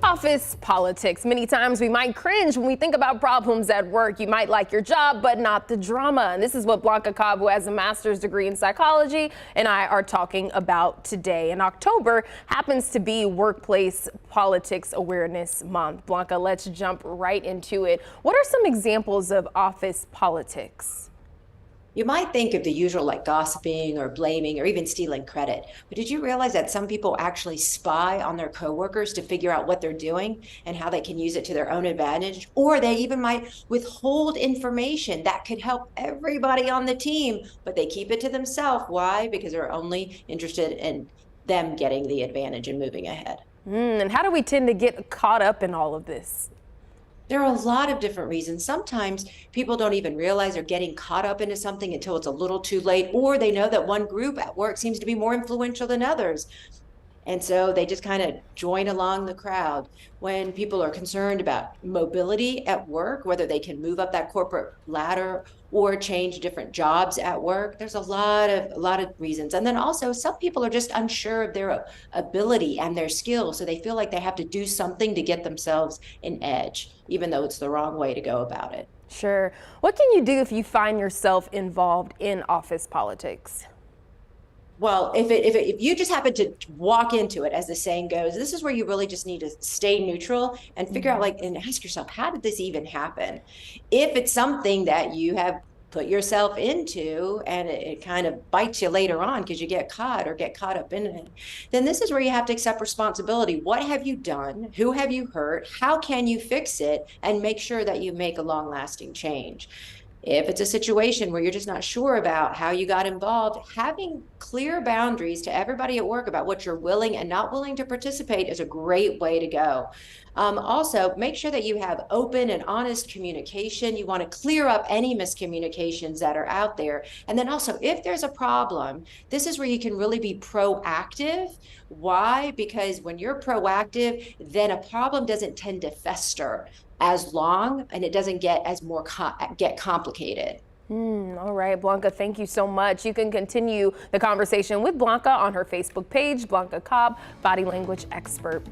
Office politics. Many times we might cringe when we think about problems at work. You might like your job, but not the drama. And this is what Blanca Cobb, who has a master's degree in psychology, and I are talking about today. And October happens to be Workplace Politics Awareness Month. Blanca, let's jump right into it. What are some examples of office politics? You might think of the usual like gossiping or blaming or even stealing credit, but did you realize that some people actually spy on their coworkers to figure out what they're doing and how they can use it to their own advantage? Or they even might withhold information that could help everybody on the team, but they keep it to themselves. Why? Because they're only interested in them getting the advantage and moving ahead. And how do we tend to get caught up in all of this? There are a lot of different reasons. Sometimes people don't even realize they're getting caught up into something until it's a little too late, or they know that one group at work seems to be more influential than others. And so they just kind of join along the crowd. When people are concerned about mobility at work, whether they can move up that corporate ladder or change different jobs at work, there's a lot of reasons. And then also some people are just unsure of their ability and their skills. So they feel like they have to do something to get themselves an edge, even though it's the wrong way to go about it. Sure. What can you do if you find yourself involved in office politics? Well, if you just happen to walk into it, as the saying goes, this is where you really just need to stay neutral and figure out, like, and ask yourself, how did this even happen? If it's something that you have put yourself into and it kind of bites you later on because you get caught up in it, then this is where you have to accept responsibility. What have you done? Who have you hurt? How can you fix it and make sure that you make a long-lasting change? If it's a situation where you're just not sure about how you got involved, having clear boundaries to everybody at work about what you're willing and not willing to participate is a great way to go. Also, make sure that you have open and honest communication. You want to clear up any miscommunications that are out there. And then also, if there's a problem, this is where you can really be proactive. Why? Because when you're proactive, then a problem doesn't tend to fester as long, and it doesn't get as get complicated. All right, Blanca, thank you so much. You can continue the conversation with Blanca on her Facebook page, Blanca Cobb, body language expert.